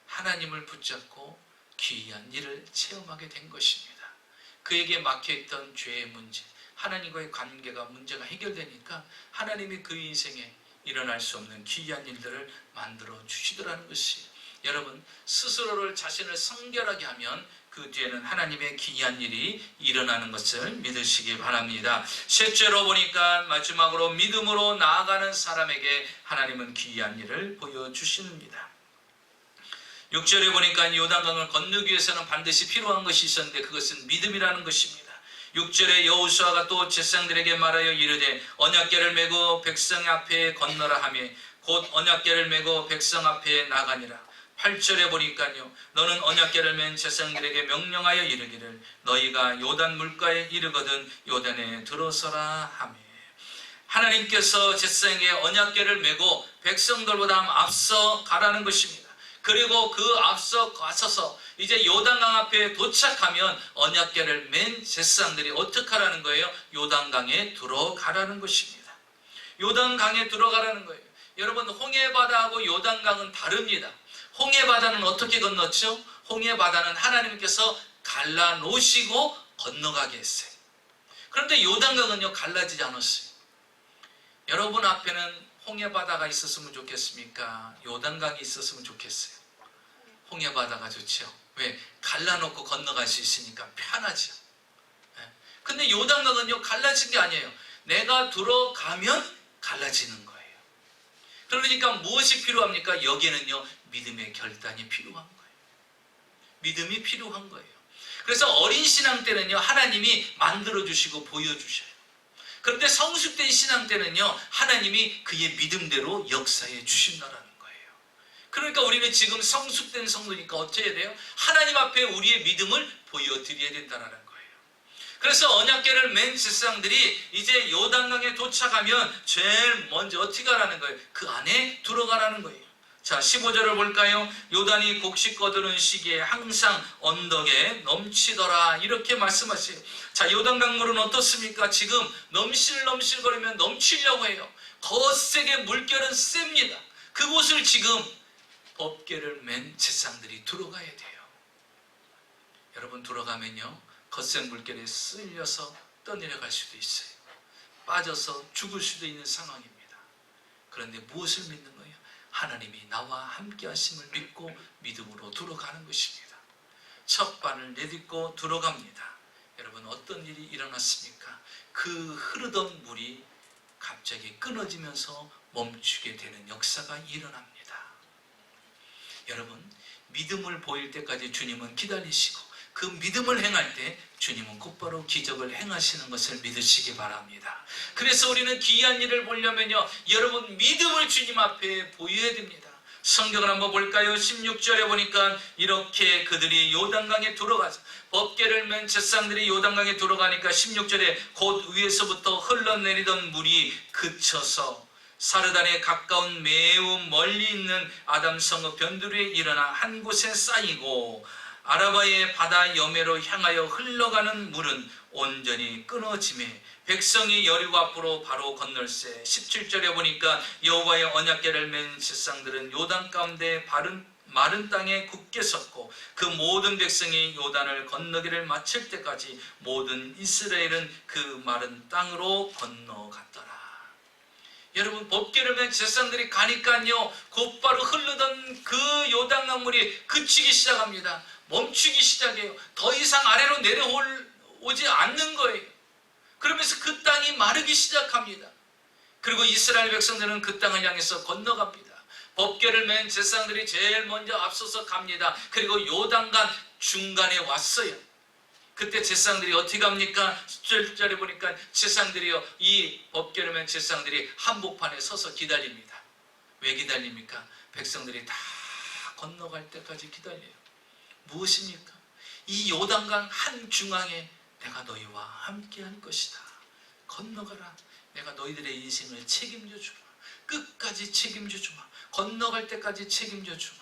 하나님을 붙잡고 귀한 일을 체험하게 된 것입니다. 그에게 막혀있던 죄의 문제, 하나님과의 관계가 문제가 해결되니까 하나님이 그 인생에 일어날 수 없는 귀한 일들을 만들어 주시더라는 것이에요. 여러분, 스스로를 자신을 성결하게 하면 그 뒤에는 하나님의 귀한 일이 일어나는 것을 믿으시기 바랍니다. 셋째로 보니까 마지막으로 믿음으로 나아가는 사람에게 하나님은 귀한 일을 보여주십니다. 6절에 보니까 요단강을 건너기 위해서는 반드시 필요한 것이 있었는데 그것은 믿음이라는 것입니다. 6절에 여호수아가 또 제사장들에게 말하여 이르되 언약궤를 메고 백성 앞에 건너라 하며 곧 언약궤를 메고 백성 앞에 나가니라. 8절에 보니까요, 너는 언약궤를 맨 제사장들에게 명령하여 이르기를 너희가 요단 물가에 이르거든 요단에 들어서라 하며, 하나님께서 제사장에게 언약궤를 메고 백성들보다 앞서 가라는 것입니다. 그리고 그 앞서 가서서 이제 요단강 앞에 도착하면 언약궤를 맨 제사장들이 어떻게 하라는 거예요? 요단강에 들어가라는 것입니다. 요단강에 들어가라는 거예요. 여러분, 홍해바다하고 요단강은 다릅니다. 홍해바다는 어떻게 건넜죠? 홍해바다는 하나님께서 갈라놓으시고 건너가게 했어요. 그런데 요단강은요 갈라지지 않았어요. 여러분 앞에는 홍해바다가 있었으면 좋겠습니까? 요단강이 있었으면 좋겠어요? 홍해바다가 좋죠. 왜? 갈라놓고 건너갈 수 있으니까 편하죠. 근데 요단강은요 갈라진 게 아니에요. 내가 들어가면 갈라지는 거예요. 그러니까 무엇이 필요합니까? 여기에는요, 믿음의 결단이 필요한 거예요. 믿음이 필요한 거예요. 그래서 어린 신앙 때는요, 하나님이 만들어주시고 보여주셔요. 그런데 성숙된 신앙 때는요, 하나님이 그의 믿음대로 역사해 주신다라는 거예요. 그러니까 우리는 지금 성숙된 성도니까 어떻게 해야 돼요? 하나님 앞에 우리의 믿음을 보여드려야 된다는 거예요. 그래서 언약궤를 맨 제사장들이 이제 요단강에 도착하면 제일 먼저 어떻게 가라는 거예요? 그 안에 들어가라는 거예요. 자, 15절을 볼까요? 요단이 곡식 거두는 시기에 항상 언덕에 넘치더라, 이렇게 말씀하세요. 자, 요단강물은 어떻습니까? 지금 넘실넘실거리면 넘치려고 해요. 거세게 물결은 셉니다. 그곳을 지금 법궤를 맨 제사장들이 들어가야 돼요. 여러분, 들어가면요, 거센 물결에 쓸려서 떠내려갈 수도 있어요. 빠져서 죽을 수도 있는 상황입니다. 그런데 무엇을 믿는 거예요? 하나님이 나와 함께 하심을 믿고 믿음으로 들어가는 것입니다. 첫 발을 내딛고 들어갑니다. 여러분, 어떤 일이 일어났습니까? 그 흐르던 물이 갑자기 끊어지면서 멈추게 되는 역사가 일어납니다. 여러분, 믿음을 보일 때까지 주님은 기다리시고 그 믿음을 행할 때 주님은 곧바로 기적을 행하시는 것을 믿으시기 바랍니다. 그래서 우리는 귀한 일을 보려면요, 여러분, 믿음을 주님 앞에 보여야 됩니다. 성경을 한번 볼까요? 16절에 보니까 이렇게 그들이 요단강에 들어가서, 법궤를 맨 제사장들이 요단강에 들어가니까 16절에 곧 위에서부터 흘러내리던 물이 그쳐서 사르단에 가까운 매우 멀리 있는 아담성읍 변두리에 일어나 한 곳에 쌓이고 아라바의 바다 여매로 향하여 흘러가는 물은 온전히 끊어지매 백성이 여리고 앞으로 바로 건널세. 17절에 보니까 여호와의 언약궤를 맨 제사장들은 요단 가운데 마른 땅에 굳게 섰고 그 모든 백성이 요단을 건너기를 마칠 때까지 모든 이스라엘은 그 마른 땅으로 건너갔더라. 여러분, 법궤를 맨 제사장들이 가니까요, 곧바로 흐르던 그 요단강물이 그치기 시작합니다. 멈추기 시작해요. 더 이상 아래로 내려오지 않는 거예요. 그러면서 그 땅이 마르기 시작합니다. 그리고 이스라엘 백성들은 그 땅을 향해서 건너갑니다. 법궤를 맨 제사장들이 제일 먼저 앞서서 갑니다. 그리고 요단강 중간에 왔어요. 그때 제사장들이 어떻게 갑니까? 17절에 보니까 제사장들이요, 이 법궤를 맨 제사장들이 한복판에 서서 기다립니다. 왜 기다립니까? 백성들이 다 건너갈 때까지 기다려요. 무엇입니까? 이 요단강 한중앙에 내가 너희와 함께 할 것이다. 건너가라. 내가 너희들의 인생을 책임져 주마. 끝까지 책임져 주마. 건너갈 때까지 책임져 주마.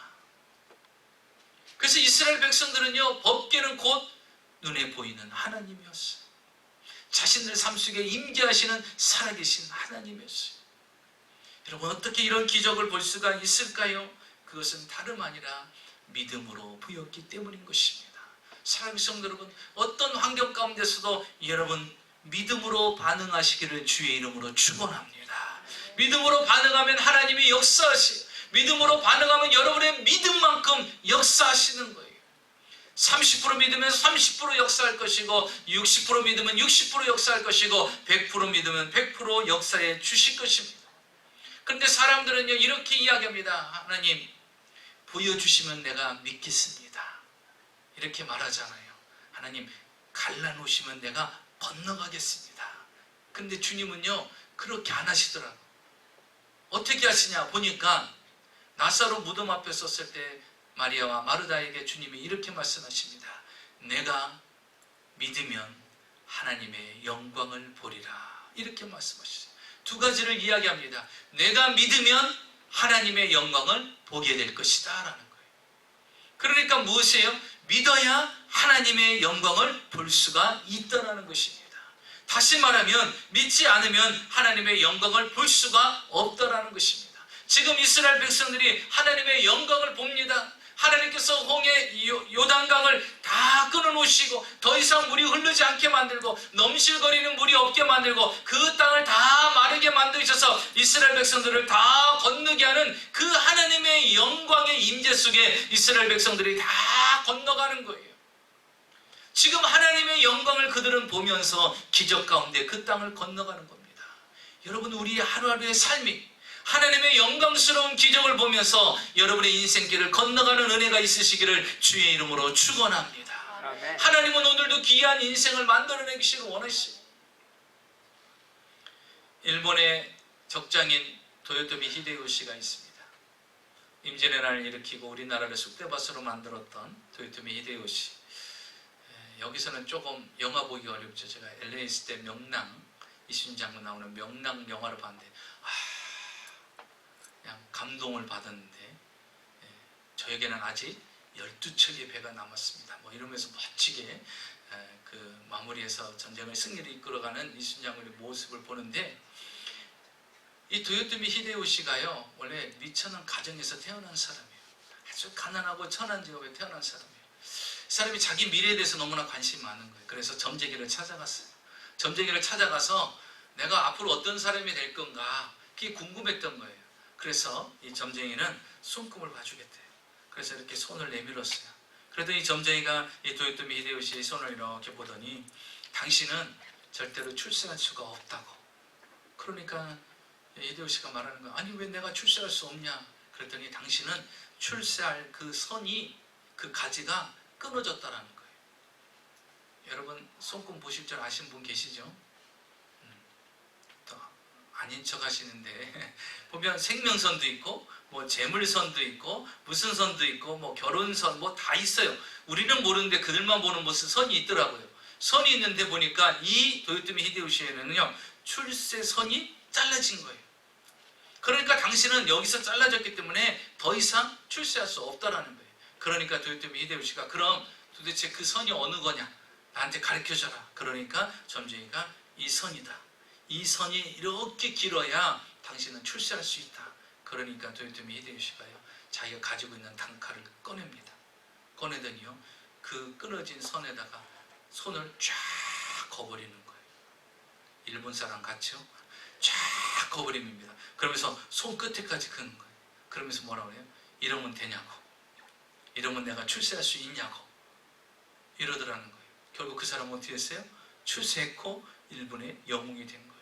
그래서 이스라엘 백성들은요, 법궤는 곧 눈에 보이는 하나님이었어요. 자신들 삶 속에 임재하시는 살아계신 하나님이었어요. 여러분, 어떻게 이런 기적을 볼 수가 있을까요? 그것은 다름 아니라 믿음으로 보였기 때문인 것입니다. 사랑하는 성도 여러분, 어떤 환경 가운데서도 여러분 믿음으로 반응하시기를 주의 이름으로 축원합니다. 믿음으로 반응하면 하나님이 역사하시고, 믿음으로 반응하면 여러분의 믿음만큼 역사하시는 거예요. 30% 믿으면 30% 역사할 것이고, 60% 믿으면 60% 역사할 것이고, 100% 믿으면 100% 역사해 주실 것입니다. 그런데 사람들은요, 이렇게 이야기합니다. 하나님, 보여주시면 내가 믿겠습니다. 이렇게 말하잖아요. 하나님, 갈라놓으시면 내가 건너가겠습니다. 근데 주님은요, 그렇게 안 하시더라고요. 어떻게 하시냐 보니까 나사로 무덤 앞에 섰을 때 마리아와 마르다에게 주님이 이렇게 말씀하십니다. 내가 믿으면 하나님의 영광을 보리라. 이렇게 말씀하시죠. 두 가지를 이야기합니다. 내가 믿으면 하나님의 영광을 보게 될 것이다 라는 거예요. 그러니까 무엇이에요? 믿어야 하나님의 영광을 볼 수가 있다는 것입니다. 다시 말하면 믿지 않으면 하나님의 영광을 볼 수가 없다는 것입니다. 지금 이스라엘 백성들이 하나님의 영광을 봅니다. 하나님께서 홍해 요단강을 다 끊어놓으시고 더 이상 물이 흐르지 않게 만들고 넘실거리는 물이 없게 만들고 그 땅을 다 마르게 만드셔서 이스라엘 백성들을 다 건너게 하는 그 하나님의 영광의 임재 속에 이스라엘 백성들이 다 건너가는 거예요. 지금 하나님의 영광을 그들은 보면서 기적 가운데 그 땅을 건너가는 겁니다. 여러분, 우리 하루하루의 삶이 하나님의 영광스러운 기적을 보면서 여러분의 인생길을 건너가는 은혜가 있으시기를 주의 이름으로 축원합니다. 아멘. 하나님은 오늘도 귀한 인생을 만들어내기를 원하시고, 일본의 적장인 도요토미 히데요시가 있습니다. 임진왜란을 일으키고 우리나라를 쑥대밭으로 만들었던 도요토미 히데요시. 여기서는 조금 영화 보기 어렵죠. 제가 LA 있을 때 명랑, 이순신 장군 나오는 명랑 영화를 봤는데 그냥 감동을 받았는데, 저에게는 아직 12척의 배가 남았습니다. 뭐 이러면서 멋지게 그 마무리해서 전쟁을 승리를 이끌어가는 이순신 장군의 모습을 보는데, 이 도요토미 히데요시가요, 원래 미천한 가정에서 태어난 사람이에요. 아주 가난하고 천한 직업에 태어난 사람이에요. 사람이 자기 미래에 대해서 너무나 관심이 많은 거예요. 그래서 점쟁이를 찾아갔어요. 점쟁이를 찾아가서 내가 앞으로 어떤 사람이 될 건가, 그게 궁금했던 거예요. 그래서 이 점쟁이는 손금을 봐주겠대요. 그래서 이렇게 손을 내밀었어요. 그랬더니 이 점쟁이가 이 도요토미 히데요시의 손을 이렇게 보더니, 당신은 절대로 출세할 수가 없다고. 그러니까 히데요시가 말하는 거야. 아니 왜 내가 출세할 수 없냐? 그랬더니 당신은 출세할 그 선이, 그 가지가 끊어졌다라는 거예요. 여러분 손금 보실 줄 아시는 분 계시죠? 또 아닌 척 하시는데 보면 생명선도 있고 뭐 재물선도 있고 무슨 선도 있고 뭐 결혼선 뭐 다 있어요. 우리는 모르는데 그들만 보는 무슨 선이 있더라고요. 선이 있는데 보니까 이 도요토미 히데요시에는요, 출세선이 잘라진 거예요. 그러니까 당신은 여기서 잘라졌기 때문에 더 이상 출세할 수 없다라는 거예요. 그러니까 도요토미 히데요시가 그럼 도대체 그 선이 어느 거냐? 나한테 가르쳐줘라. 그러니까 점쟁이가 이 선이다. 이 선이 이렇게 길어야 당신은 출세할 수 있다. 그러니까 도요토미 히데요시가요, 자기가 가지고 있는 단칼을 꺼냅니다. 꺼내더니요, 그 끊어진 선에다가 손을 쫙 거버리는 거예요. 일본 사람 같죠? 쫙 거버립니다. 그러면서 손끝에까지 그는 거예요. 그러면서 뭐라고 해요? 이러면 되냐고. 이러면 내가 출세할 수 있냐고. 이러더라는 거예요. 결국 그 사람은 어떻게 했어요? 출세했고 일본의 영웅이 된 거예요.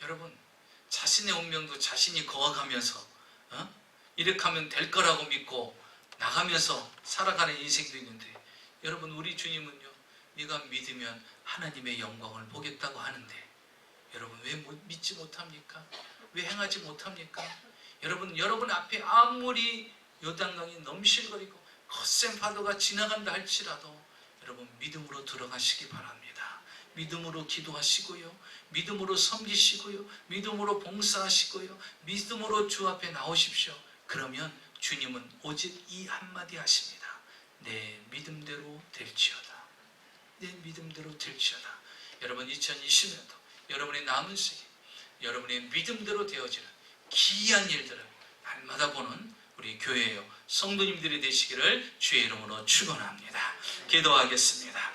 여러분, 자신의 운명도 자신이 거어가면서 이렇게 하면 될 거라고 믿고 나가면서 살아가는 인생도 있는데, 여러분 우리 주님은요, 네가 믿으면 하나님의 영광을 보겠다고 하는데, 여러분 왜 믿지 못합니까? 왜 행하지 못합니까? 여러분 앞에 아무리 요단강이 넘실거리고 거센 파도가 지나간다 할지라도 여러분 믿음으로 들어가시기 바랍니다. 믿음으로 기도하시고요, 믿음으로 섬기시고요, 믿음으로 봉사하시고요, 믿음으로 주 앞에 나오십시오. 그러면 주님은 오직 이 한마디 하십니다. 내 믿음대로 될지어다. 내 믿음대로 될지어다. 여러분 2020년도 여러분의 남은 시기, 여러분의 믿음대로 되어지는 기이한 일들을 날마다 보는 우리 교회요 성도님들이 되시기를 주의 이름으로 축원합니다. 기도하겠습니다.